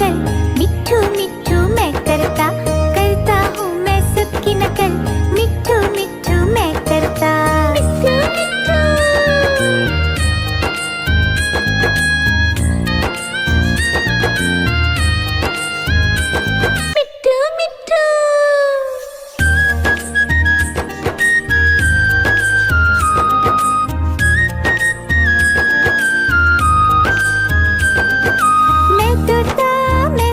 नकल, मिट्ठू मिट्ठू मैं करता, करता हूँ मैं सबकी नकल, मिट्ठू मिट्ठू मैं करता। मिट्ठू मिट्ठू मिट्ठू मिट्ठू। मैं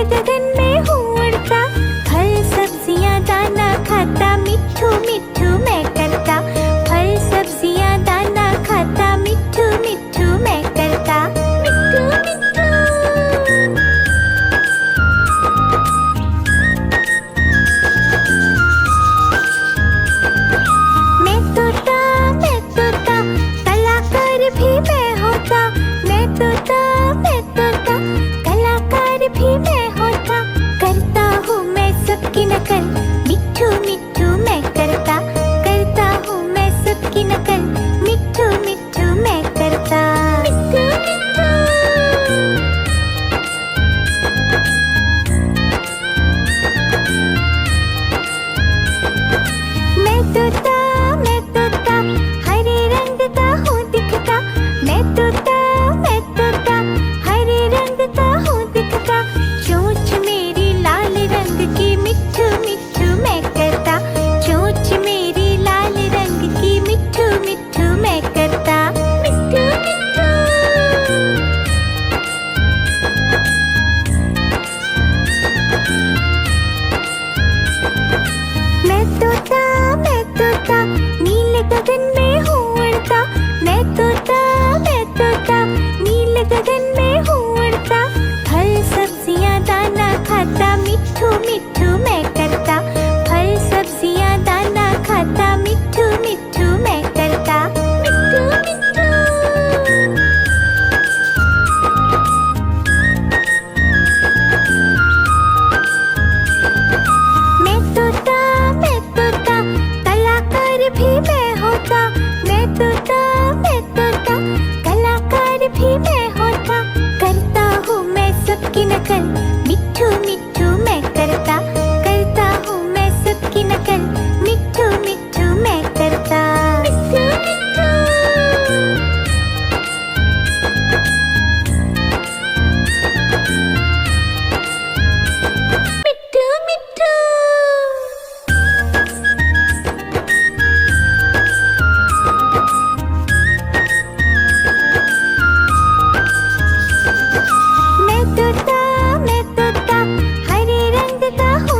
गगन में हूँ उड़ता, फल सब्जियाँ दाना खाता, मिट्ठू मिट्ठू मैं करता। फल सब्जियाँ दाना खाता, मिट्ठू मिट्ठू मैं करता। मिट्ठू मिट्ठू। मैं तोता, कलाकार भी मैं होता। मैं तोता, कलाकार भी मैं होता। करता हूँ मैं सबकी नकल, मिट्ठू मिट्ठू मैं करता। करता हूँ मैं सबकी नकल, मिट्ठू मिट्ठू मैं करता। मिट्ठू मिट्ठू। मैं तोता, हरे रंग का हूँ दिखता। मैं तोता, हरे रंग का हूँ दिखता। चोंच मेरी लाल रंग की, मिट्ठू मिट्ठू मैं करता। चोंच मेरी लाल रंग की, मिट्ठू मिट्ठू मैं करता। मिट्ठू मिट्ठू। मैं तोता, नीले गगन में हूँ उड़ता। मैं तोता, नीले गगन में हूँ उड़ता। फल सब्जियाँ दाना खाता, मिट्ठू मिट्ठू मैं करता। फल सब्जियाँ दाना खाता, मिट्ठू मिट्ठू मैं करता। मिट्ठू मिट्ठू। मैं तोता, कलाकार भी मैं होता। मैं तोता, कलाकार भी मैं होता। करता हूँ मैं सबकी नकल, मिट्ठू मिट्ठू मैं करता। करता हूँ मैं सबकी नकल, मिट्ठू मिट्ठू मैं करता। मिट्ठू मिट्ठू। मिट्ठू मिट्ठू। मैं तोता, हरे रंग का हूँ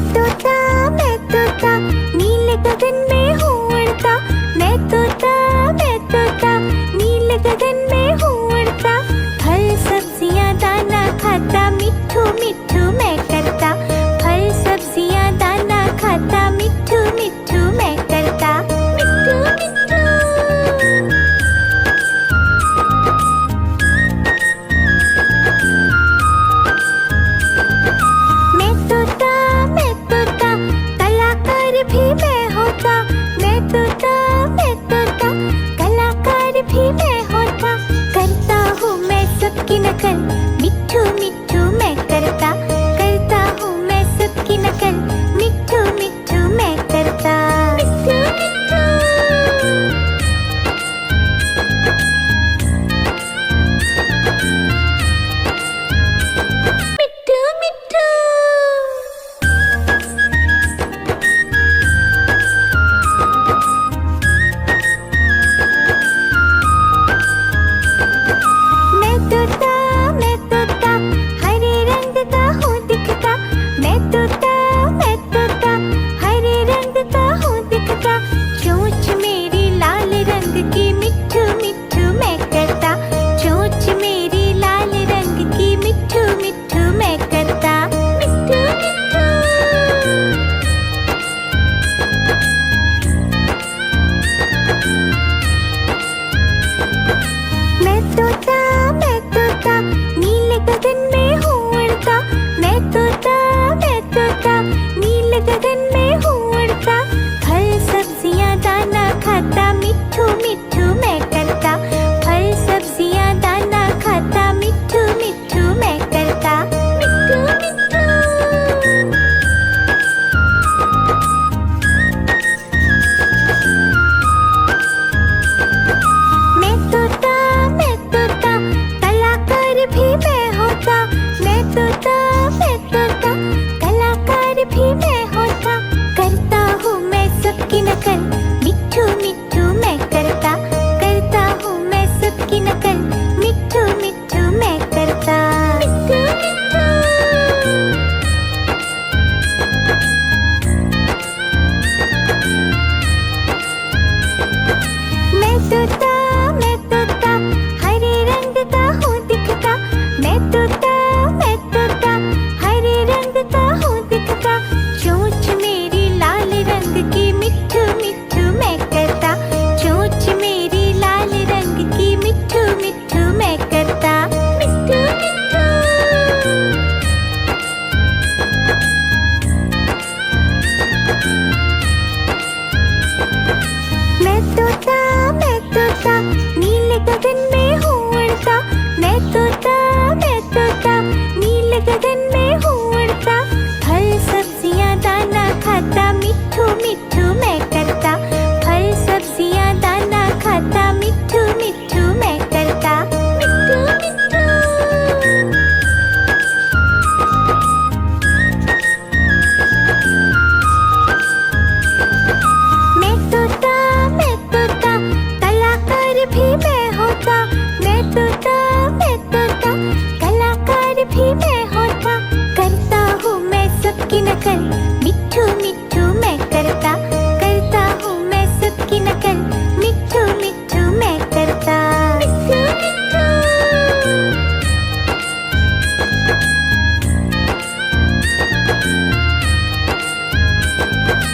मैं तोता नीले गगन में हूँ उड़ता। मैं तोता नीले गगन में हूँ उड़ता। फल सब्जियाँ दाना खाता मिट्ठू मिट्ठू मैं करता। फल सब्जियाँ दाना खाता मिट्ठू मिट्ठू मैं करता। मिट्ठू मिट्ठू। मैं तोता कलाकार भी मैं होता। मैं तोता कलाकार भी मैं होता। करता हूँ मैं सबकी नकल मिट्ठू मिट्ठू मैं करता। करता हूँ मैं सबकी नकल मिट्ठू मिट्ठू मैं करता। मिट्ठू मिट्ठू। मिट्ठू मिट्ठू। मैं तोता हरे रंग का हूँ दिखता। मैं तोता हरे रंग का हूँ दिखता। चोंच मेरी लाल रंग की मिट्ठू मिट्ठू मैं करता। चोंच मेरी लाल रंग की मिट्ठू मिट्ठू मैं करता। मिट्ठू मिट्ठू। मैं तोता नीले गगन में हूँ उड़ता। मैं तोता नीले गगन में हूँ उड़ता। फल सब्जियाँ दाना खाता मिट्ठू मिट्ठू मैं करता। फल सब्जियाँ दाना खाता मिट्ठू मिट्ठू मैं करता। मिट्ठू मिट्ठू। मैं तोता कलाकार भी मैं होता। मैं तोता कलाकार भी मैं होता। करता हूँ मैं सबकी नकल मिट्ठू मिट्ठू मैं करता। करता हूँ मैं सबकी नकल मिट्ठू मिट्ठू मैं करता। मिट्ठू मिट्ठू। मैं तोता हरे रंग का हूँ दिखता। मैं तोता हरे रंग का हूँ दिखता। चोंच मेरी लाल रंग की मिट्ठू मिट्ठू मैं करता। चोंच मेरी लाल रंग की मिट्ठू मिट्ठू मैं करता। मिट्ठू मिट्ठू। मैं तोता नीले गगन में हूँ उड़ता। मैं तोता नीले गगन में हूँ उड़ता। फल सब्जियाँ दाना खाता मिट्ठू मिट्ठू मैं करता। फल सब्जियाँ दाना खाता मिट्ठू मिट्ठू मैं करता। मिट्ठू मिट्ठू। मैं तोता कलाकार भी मैं होता। मैं तोता कलाकार भी मैं होता। करता हूँ मैं सबकी नकल मिट्ठू मिट्ठू मैं करता। करता हूँ मैं सबकी नकल मिट्ठू मिट्ठू मैं करता। मिट्ठू मिट्ठू।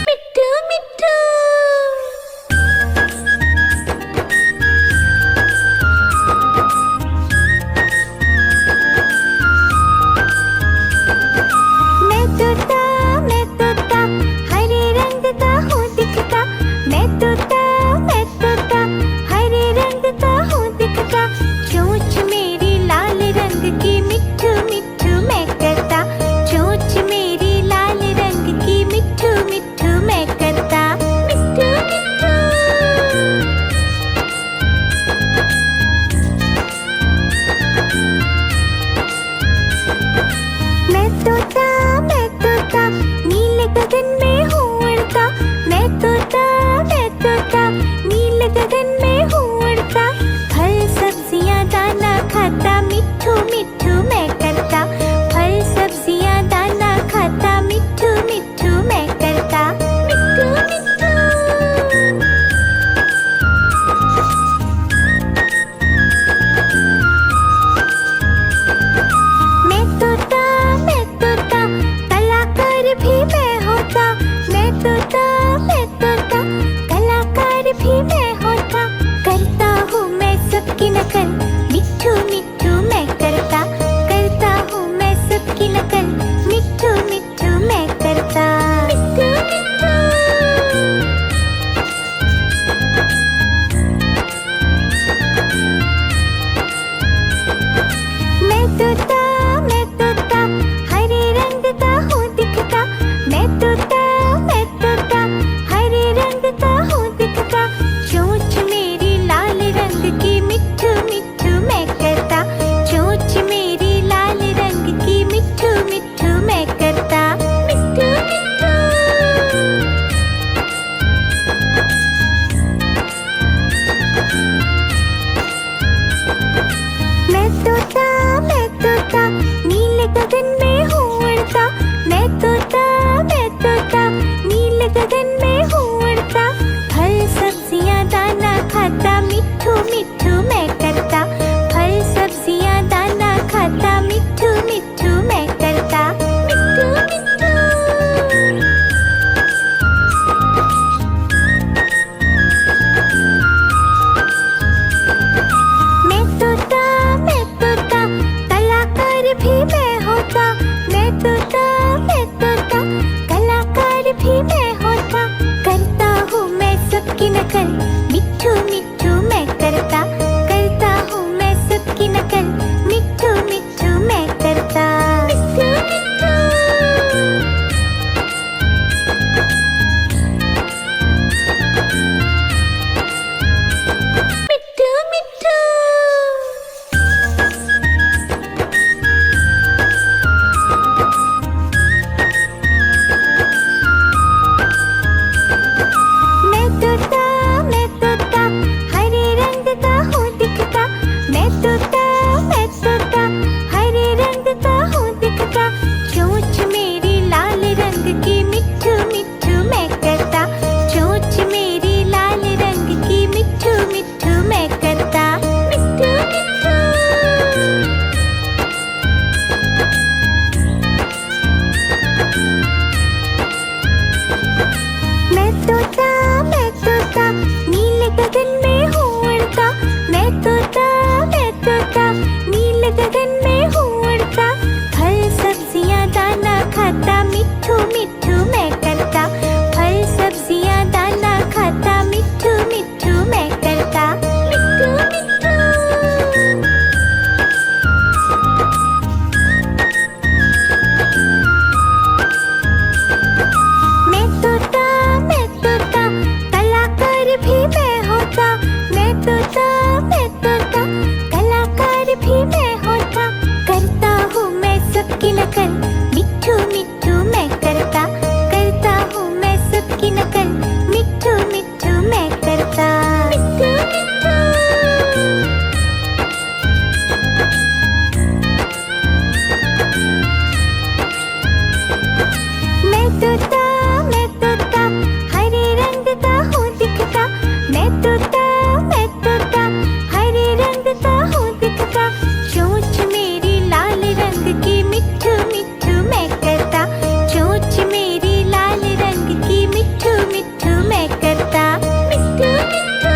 मिट्ठू मिट्ठू। मैं तोता गगन में हूँ उड़ता, मैं तोता नीले गगन में हूँ उड़ता। फल सब्जियाँ दाना खाता, मिट्ठू मिट्ठू मैं करता। फल सब्जियाँ दाना खाता, मिट्ठू मिट्ठू मैं करता। मिट्ठू मिट्ठू। मैं तोता कलाकार भी मैं होता। मैं तोता कलाकार भी मैं होता। करता हूँ मैं सबकी नकल, मिट्ठू मिट्ठू मैं करता। करता हूँ मैं सबकी नकल, मिट्ठू मिट्ठू मैं करता। मिट्ठू मिट्ठू। मैं तोता हरे रंग का हूँ दिखता। मैं तोता हरे रंग का हूँ दिखता। चोंच मेरी लाल रंग की, मिट्ठू मिट्ठू मैं करता। चोंच मेरी लाल रंग की, मिट्ठू मिट्ठू मैं करता। मिट्ठू मिट्ठू।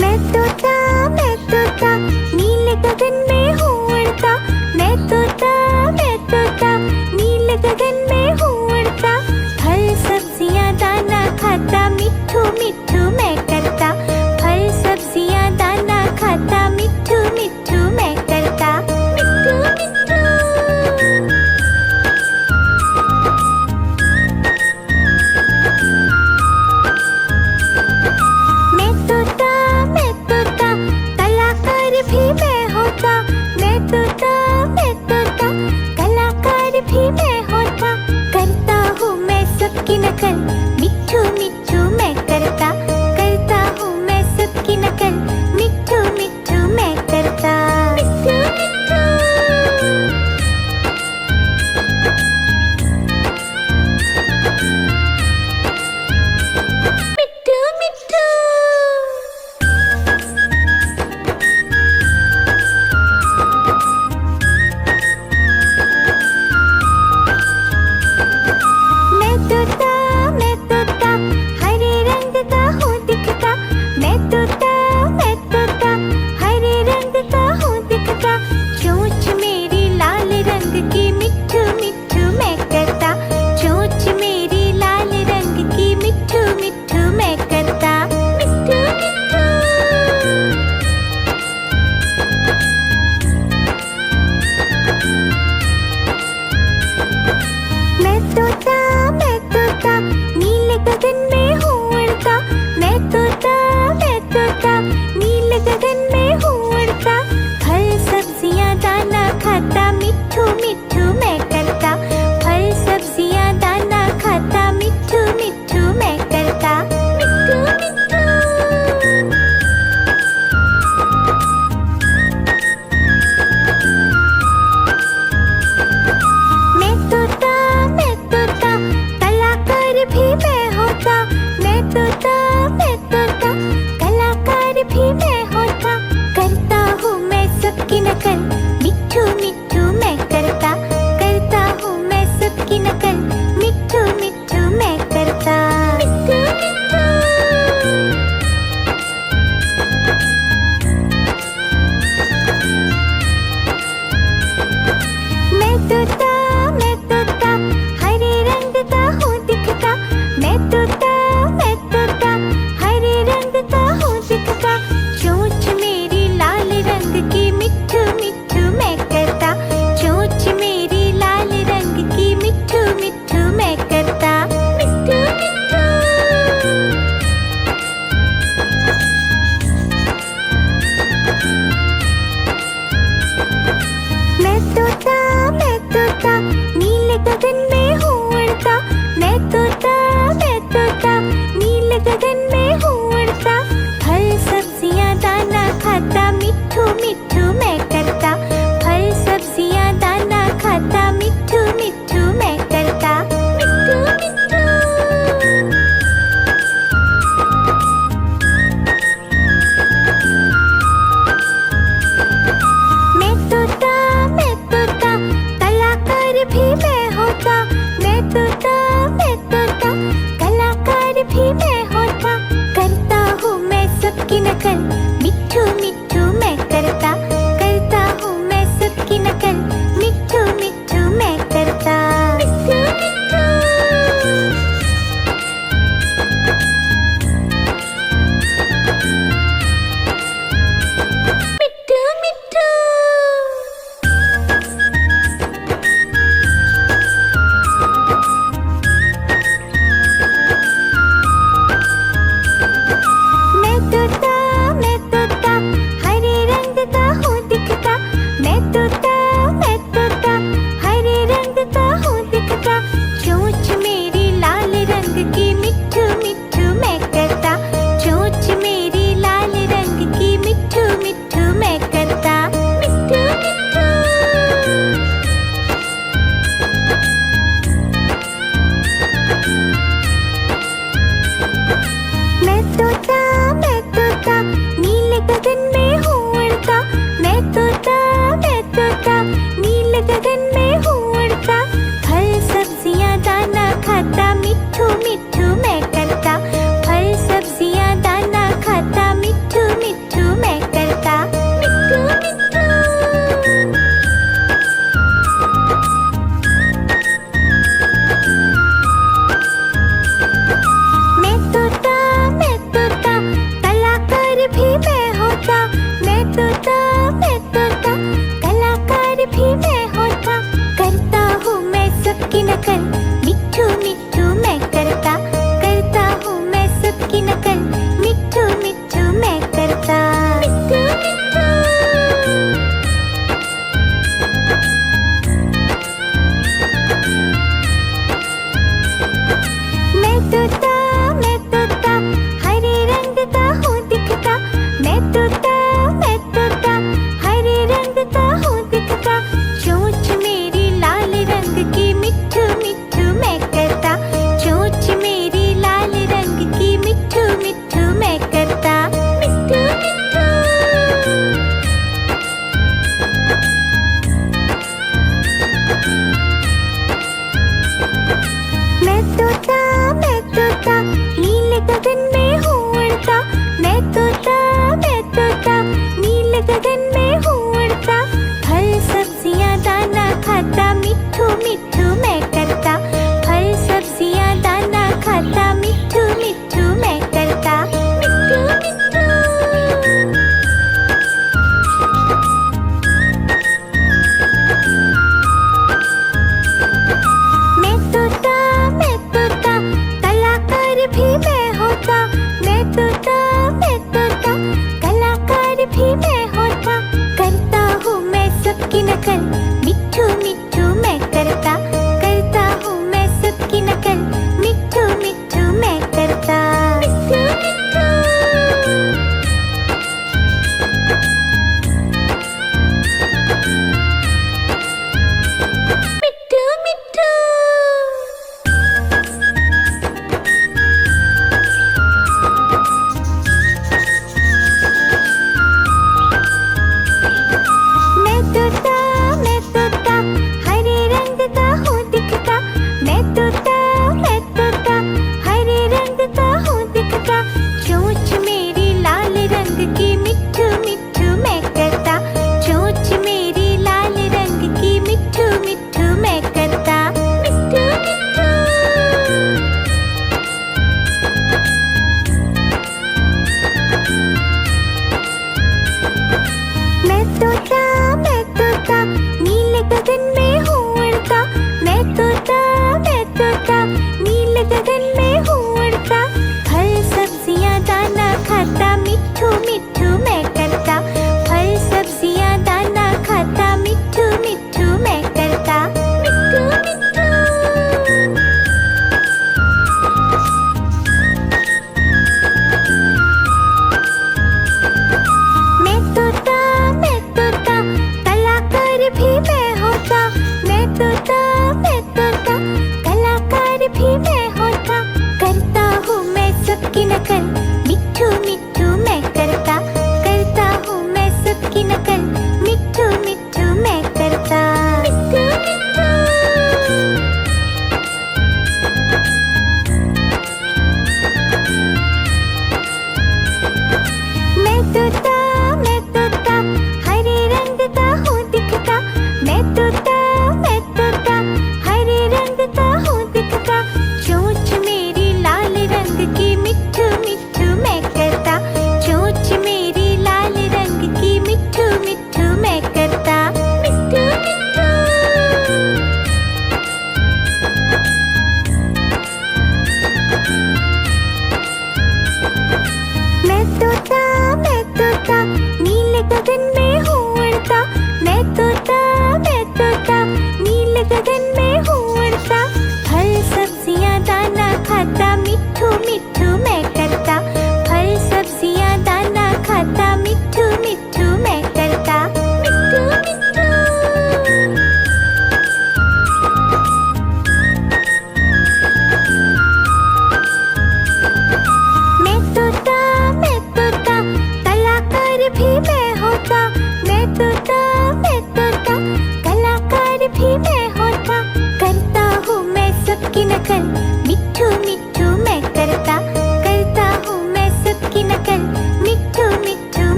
मैं तोता नीले गगन में हूँ उड़ता। मैं तोता नीले गगन में हूँ उड़ता। फल सब्जियाँ दाना खाता, मिट्ठू मिट्ठू मैं करता। फल सब्जियाँ दाना खाता, मिट्ठू मिट्ठू मैं करता। मिट्ठू मिट्ठू। मैं तोता कलाकार भी मैं होता। मैं तोता कलाकार भी मैं होता। करता हूँ मैं सबकी नकल, मिट्ठू मिट्ठू मैं करता। करता हूँ मैं सबकी नकल, मिट्ठू मिट्ठू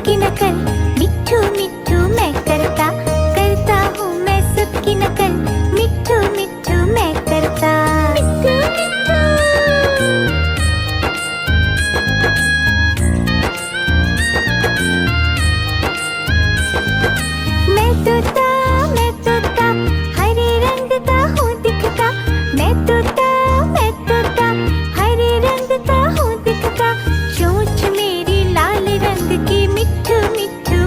सबकी नकल, मिट्ठू मिट्ठू मैं करता, करता हूँ मैं सबकी नकल, मिट्ठू मिट्ठू मैं करता। मिट्ठू मिट्ठू मैं तोता हरे रंग का हूँ दिखता, मैं तोता हरे रंग का हूँ दिखता, चोंच मेरी लाल रंग की, मिट्ठू मिट्ठू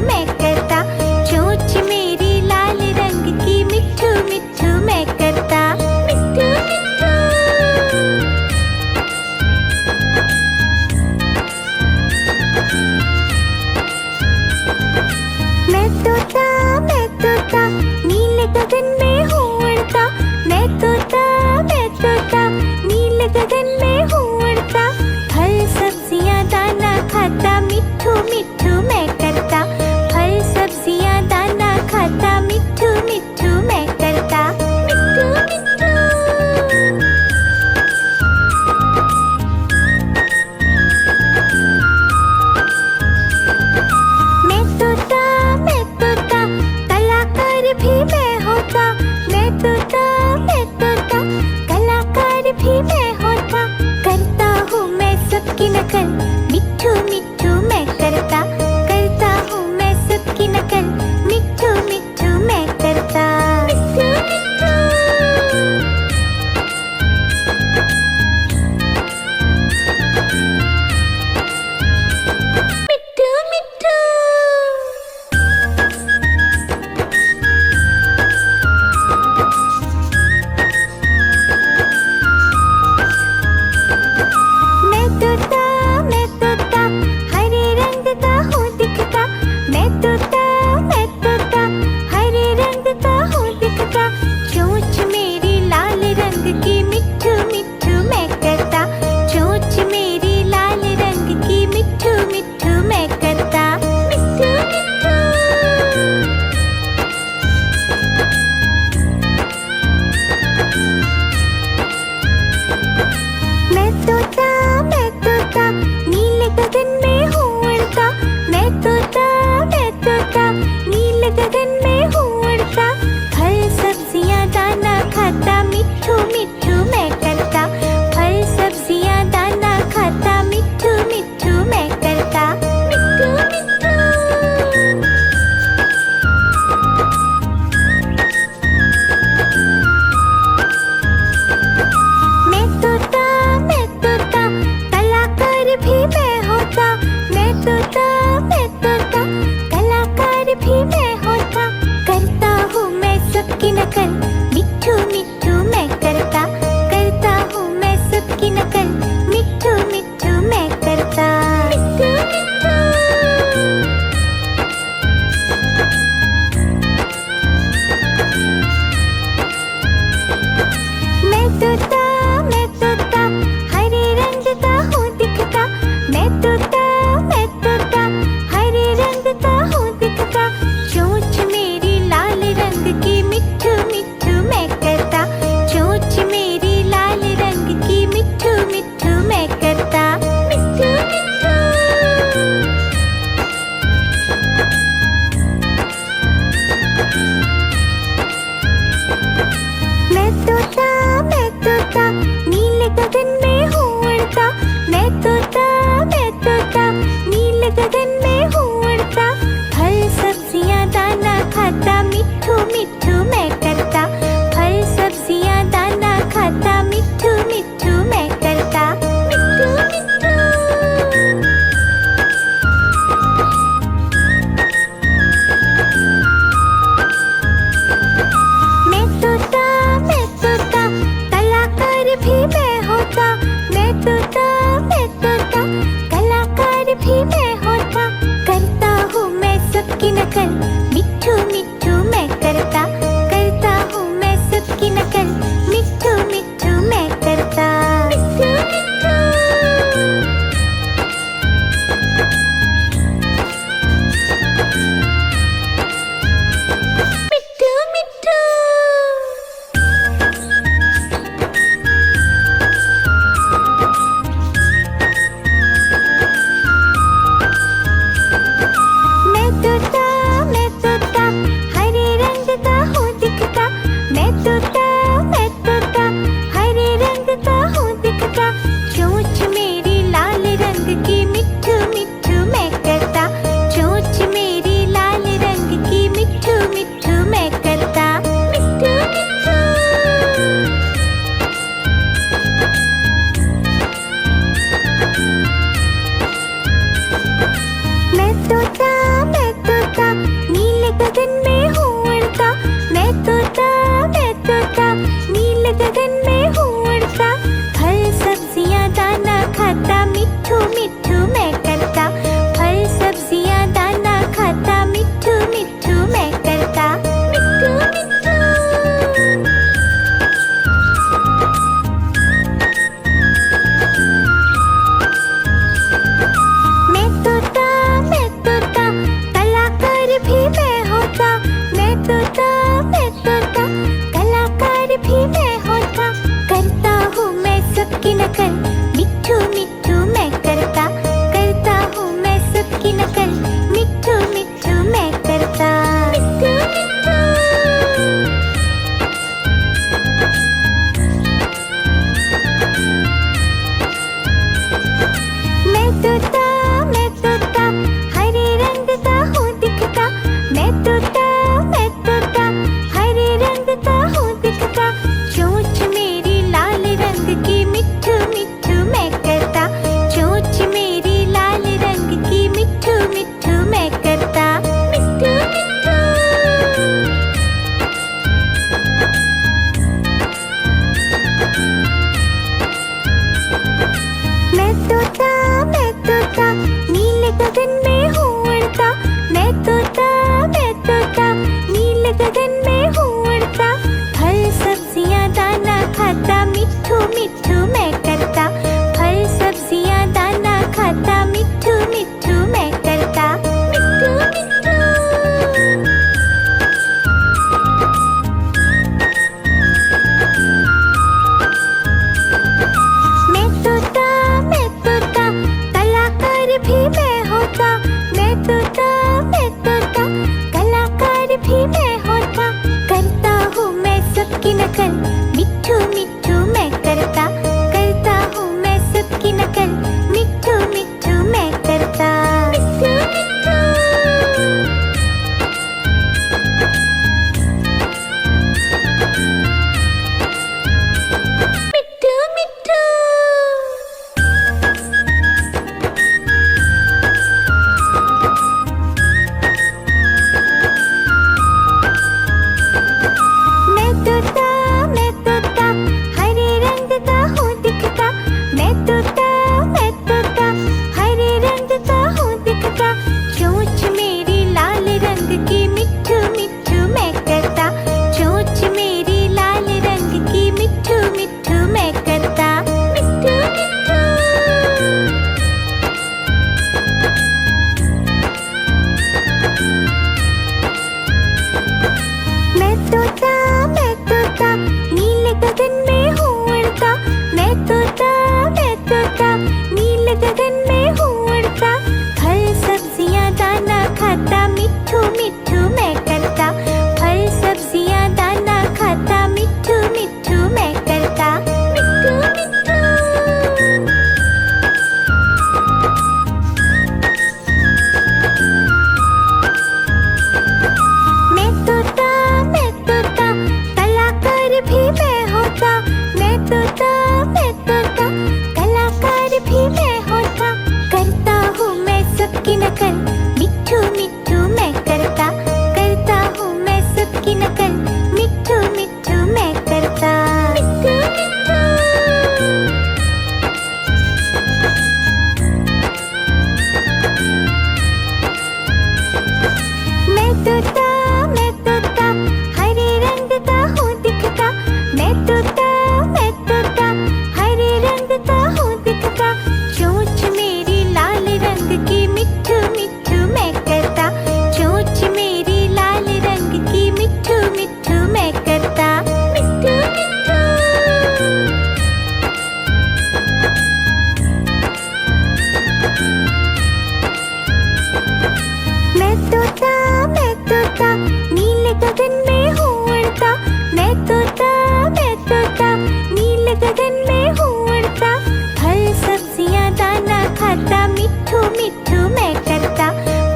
मैं तोता नीले गगन में हूँ उड़ता। मैं तोता नीले गगन में हूँ उड़ता। फल सब्जियाँ दाना खाता मिट्ठू मिट्ठू मैं करता।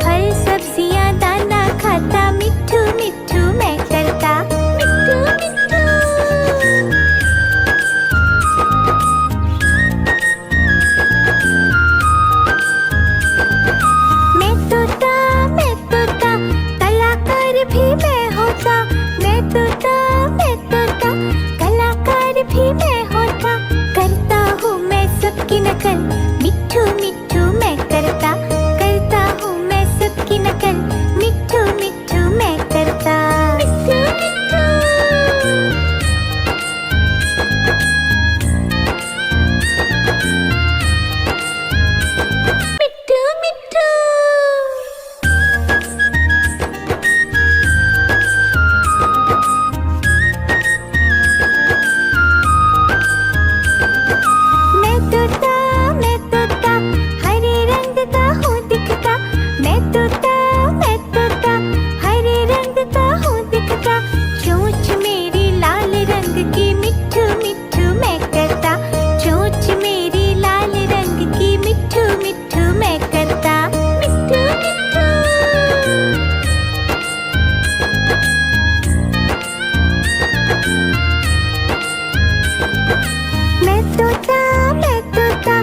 फल सब्जियाँ दाना खाता मिट्ठू मिट्ठू मैं करता। मिट्ठू मिट्ठू। मैं तोता कलाकार भी मैं होता। मैं तोता कलाकार भी मैं होता। करता हूँ मैं सबकी नकल मिट्ठू मिट्ठू मैं करता। करता हूँ मैं सबकी नकल मिट्ठू मिट्ठू मैं करता। मिट्ठू मिट्ठू। मिट्ठू मिट्ठू। मैं तोता हरे रंग का हूँ दिखता। मैं तोता हरे रंग का हूँ दिखता। चोंच मेरी लाल रंग की मिट्ठू मिट्ठू मैं करता। चोंच मेरी लाल रंग की मिट्ठू मिट्ठू मैं करता। मिट्ठू मिट्ठू। मैं तोता